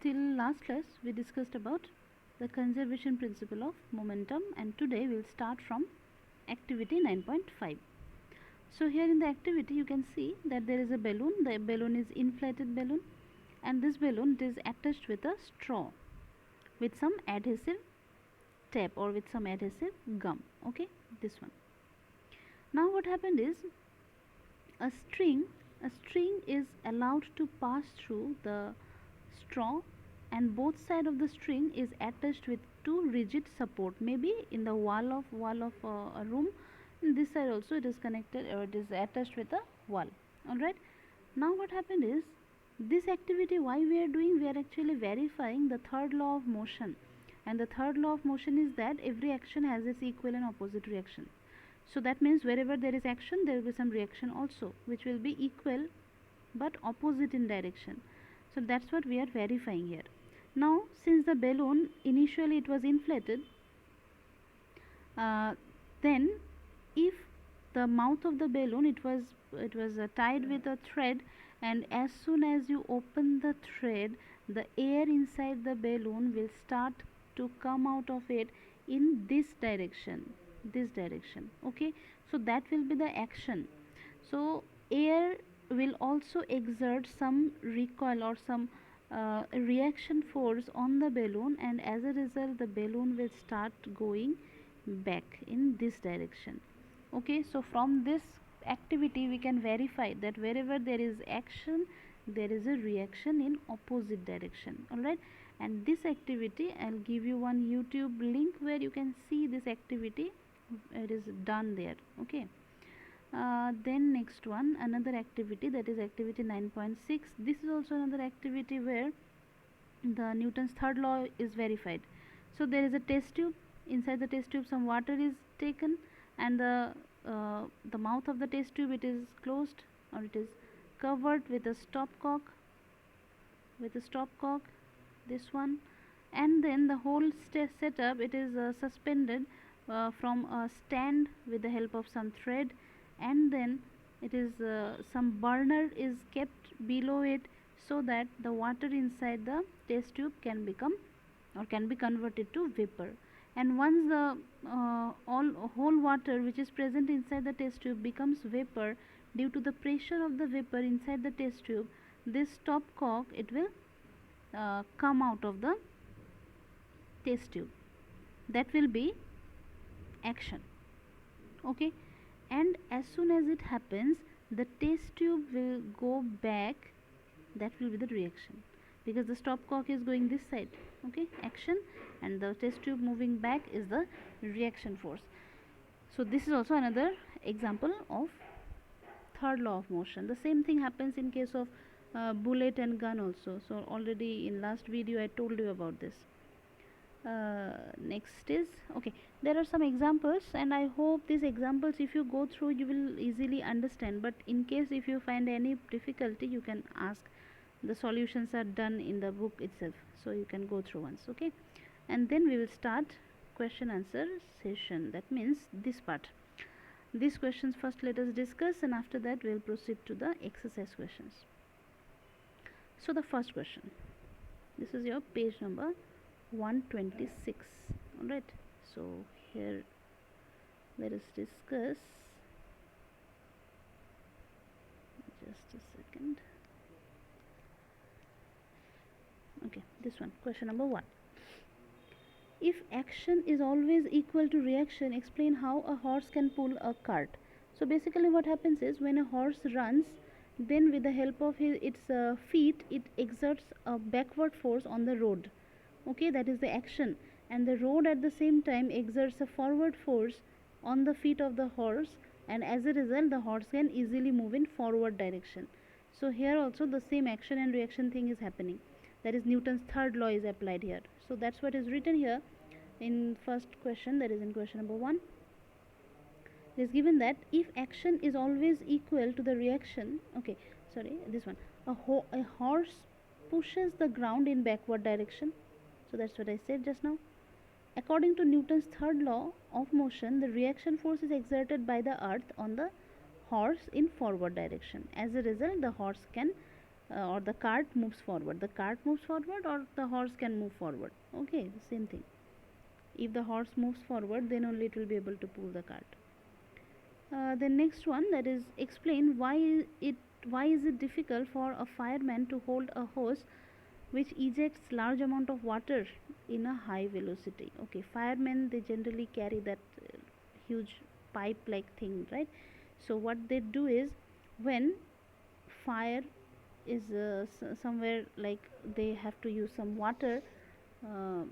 till last class we discussed about the conservation principle of momentum, and today we will start from activity 9.5. So here in the activity you can see that there is a balloon. The balloon is inflated balloon, and this balloon is attached with a straw with some adhesive tape or with some adhesive gum. Okay, this one. Now what happened is a string is allowed to pass through the straw, and both side of the string is attached with two rigid support, maybe in the wall of a room. In this side also it is connected, or it is attached with a wall. All right, now what happened is, this activity why we are doing, we are actually verifying the third law of motion, and the third law of motion is that every action has its equal and opposite reaction. So that means wherever there is action, there will be some reaction also, which will be equal but opposite in direction. So that's what we are verifying here. Now since the balloon initially it was inflated, then if the mouth of the balloon, it was tied with a thread, and as soon as you open the thread, the air inside the balloon will start to come out of it in this direction. Okay, so that will be the action. So air will also exert some recoil or some reaction force on the balloon, and as a result the balloon will start going back in this direction. Okay, so from this activity we can verify that wherever there is action, there is a reaction in opposite direction. All right, and this activity, I'll give you one YouTube link where you can see this activity. It is done there. Okay, then next one, another activity, that is activity 9.6. this is also another activity where the Newton's third law is verified. So there is a test tube. Inside the test tube some water is taken, and the mouth of the test tube, it is closed, or it is covered with a stopcock, this one, and then the whole setup, it is suspended from a stand with the help of some thread, and then it is some burner is kept below it, so that the water inside the test tube can become, or can be converted to vapor. And once the whole water which is present inside the test tube becomes vapor, due to the pressure of the vapor inside the test tube, this stopcock, it will come out of the test tube. That will be action. Okay, and as soon as it happens, the test tube will go back. That will be the reaction, because the stopcock is going this side. Okay, action, and the test tube moving back is the reaction force. So this is also another example of third law of motion. The same thing happens in case of bullet and gun also. So already in last video I told you about this. Next is, okay, there are some examples, and I hope these examples, if you go through, you will easily understand. But in case if you find any difficulty, you can ask. The solutions are done in the book itself, so you can go through once. Okay, and then we will start question answer session. That means this part, these questions first let us discuss, and after that we will proceed to the exercise questions. So the first question, this is your page number 126. all right, so here let us discuss. Just a second. Okay, this one, question number 1. If action is always equal to reaction, explain how a horse can pull a cart. So basically what happens is, when a horse runs, then with the help of its feet, it exerts a backward force on the road. Okay, that is the action, and the road at the same time exerts a forward force on the feet of the horse, and as a result the horse can easily move in forward direction. So here also the same action and reaction thing is happening. That is Newton's third law is applied here. So that's what is written here in first question, that is in question number 1. It is given that if action is always equal to the reaction, okay, sorry, this one, a horse pushes the ground in backward direction. So that's what I said just now. According to Newton's third law of motion, the reaction force is exerted by the earth on the horse in forward direction. As a result, the horse can or the cart moves forward. The cart moves forward or the horse can move forward. Okay, the same thing. If the horse moves forward, then only it will be able to pull the cart. The next one, that is explain why is it difficult for a fireman to hold a hose which ejects large amount of water in a high velocity. Okay, firemen, they generally carry that huge pipe like thing, right? So what they do is, when fire is somewhere, like they have to use some water, uh,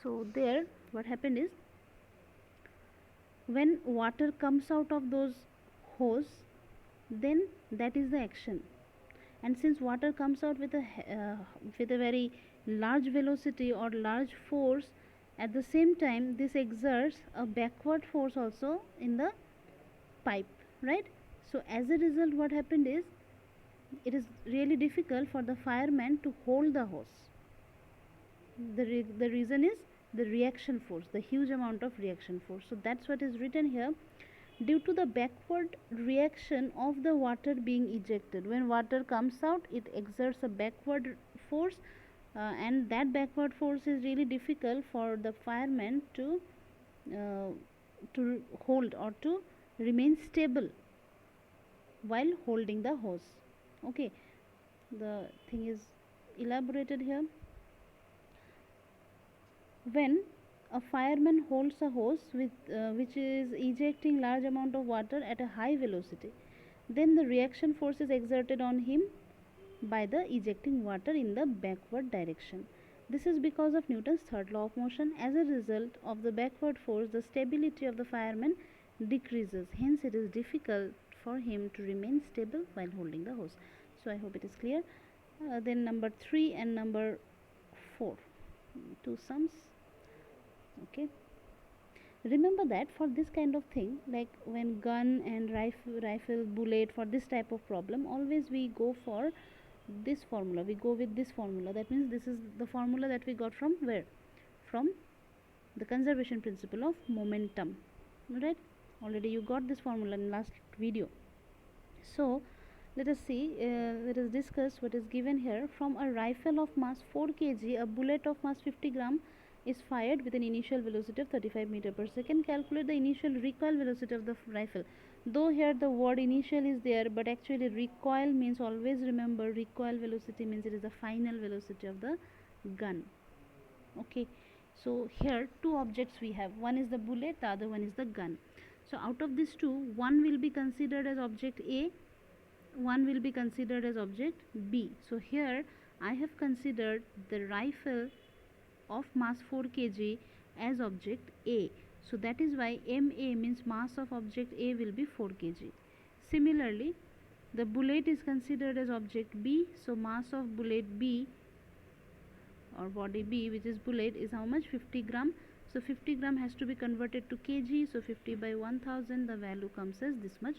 so there what happened is, when water comes out of those hose, then that is the action. And since water comes out with a very large velocity or large force, at the same time this exerts a backward force also in the pipe, right? So as a result, what happened is, it is really difficult for the fireman to hold the hose. The reason is the reaction force, the huge amount of reaction force. So that's what is written here. Due to the backward reaction of the water being ejected, when water comes out, it exerts a backward force, and that backward force is really difficult for the fireman uh, to hold or to remain stable while holding the hose. Okay, the thing is elaborated here. When a fireman holds a hose which is ejecting large amount of water at a high velocity, then the reaction force is exerted on him by the ejecting water in the backward direction. This is because of Newton's third law of motion. As a result of the backward force, the stability of the fireman decreases. Hence, it is difficult for him to remain stable while holding the hose. So, I hope it is clear. Then number 3 and number 4, two sums. Okay, remember that for this kind of thing, like when gun and rifle bullet, for this type of problem, always we go for this formula, we go with this formula. That means this is the formula that we got from where? From the conservation principle of momentum, right? Already you got this formula in last video. So let us see, let us discuss what is given here. From a rifle of mass 4 kg, a bullet of mass 50 gram is fired with an initial velocity of 35 meter per second. Calculate the initial recoil velocity of the rifle. Though here the word initial is there, but actually recoil means, always remember, recoil velocity means it is the final velocity of the gun. Okay, so here two objects we have, one is the bullet, the other one is the gun. So out of these two, one will be considered as object A, one will be considered as object B. So here I have considered the rifle of mass 4 kg as object A. So that is why MA means mass of object A will be 4 kg. Similarly, the bullet is considered as object B. So mass of bullet B or body B, which is bullet, is how much? 50 gram. So 50 gram has to be converted to kg. So 50 by 1000, the value comes as this much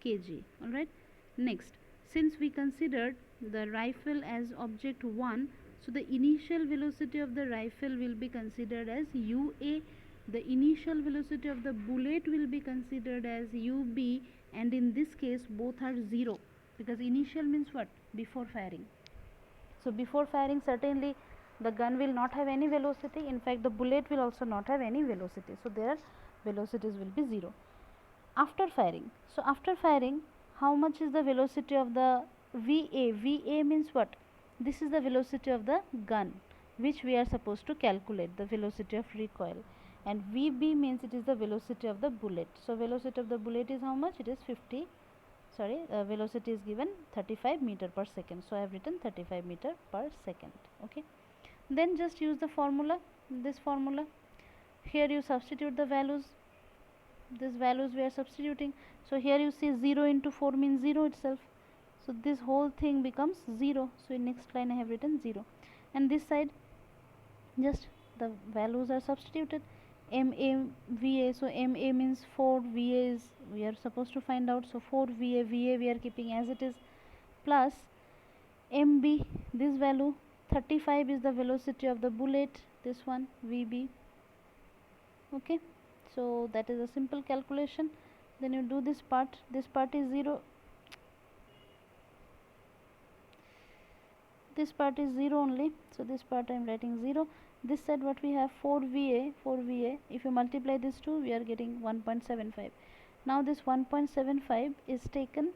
kg. Alright. Next, since we considered the rifle as object 1, so the initial velocity of the rifle will be considered as UA, the initial velocity of the bullet will be considered as UB, and in this case both are 0, because initial means what? Before firing. So before firing, certainly the gun will not have any velocity. In fact, the bullet will also not have any velocity. So their velocities will be 0. After firing, so after firing, how much is the velocity of the VA? VA means what? This is the velocity of the gun, which we are supposed to calculate, the velocity of recoil. And VB means it is the velocity of the bullet. So velocity of the bullet is how much? It is 50, sorry, velocity is given 35 meter per second. So I have written 35 meter per second. Okay, then just use the formula, this formula. Here you substitute the values, these values we are substituting. So here you see 0 into 4 means 0 itself. So this whole thing becomes 0. So in next line I have written 0. And this side, just the values are substituted. MA, VA, so MA means 4, VA is, we are supposed to find out. So 4 VA, VA we are keeping as it is, plus MB, this value 35 is the velocity of the bullet, this one VB. Okay, so that is a simple calculation. Then you do this part is 0. this part is 0 only, so this part I am writing 0. This side what we have 4 VA. If you multiply these two, we are getting 1.75. Now this 1.75 is taken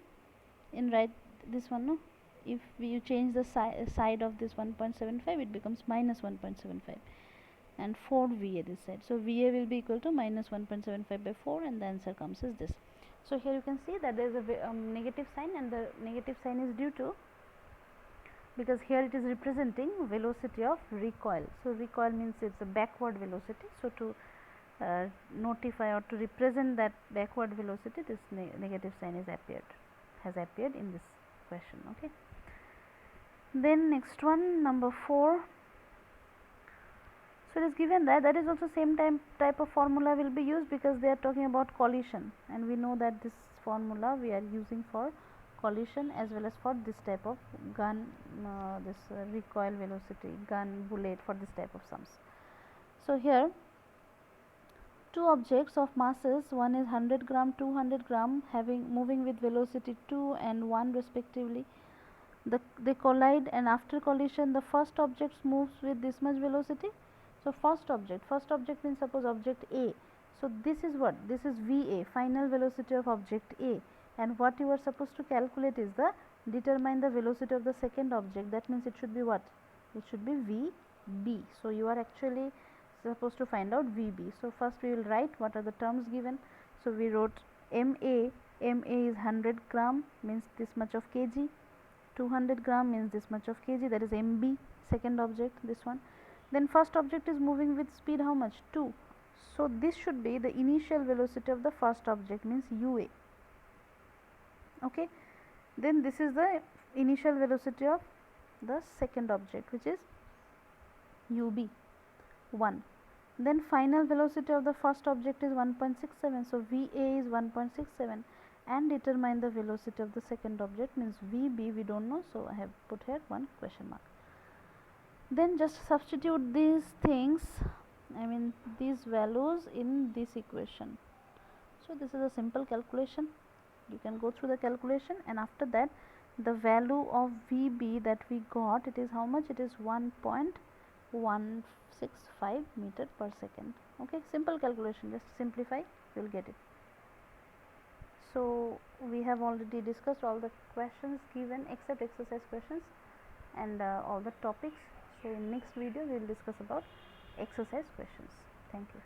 in right this one, no? If you change the side of this 1.75, it becomes minus 1.75, and 4 VA this side. So VA will be equal to minus 1.75 by 4, and the answer comes as this. So here you can see that there is a negative sign, and the negative sign is due to, because here it is representing velocity of recoil. So recoil means it's a backward velocity. So to notify or to represent that backward velocity, this negative sign has appeared in this question. Okay. Then next one, number 4. So it is given that is also same type of formula will be used, because they are talking about collision, and we know that this formula we are using for collision as well as for this type of gun, recoil velocity, gun, bullet, for this type of sums. So here two objects of masses, one is 100 gram, 200 gram, moving with velocity 2 and 1 respectively. They collide, and after collision the first object moves with this much velocity. So first object means suppose object A. So this is what? This is VA, final velocity of object A, and what you are supposed to calculate is determine the velocity of the second object. That means it should be what? It should be VB. So you are actually supposed to find out VB. So first we will write what are the terms given. So we wrote MA is 100 gram, means this much of kg. 200 gram means this much of kg, that is MB, second object, this one. Then first object is moving with speed how much? 2. So this should be the initial velocity of the first object, means UA. Okay. Then this is the initial velocity of the second object, which is UB, 1. Then final velocity of the first object is 1.67. So VA is 1.67, and determine the velocity of the second object, means VB we don't know, so I have put here one question mark. Then just substitute these things, these values in this equation. So this is a simple calculation. You can go through the calculation, and after that the value of VB that we got, it is how much? It is 1.165 meter per second. Okay, simple calculation, just simplify, you will get it. So we have already discussed all the questions given except exercise questions, and all the topics. So in next video we will discuss about exercise questions. Thank you.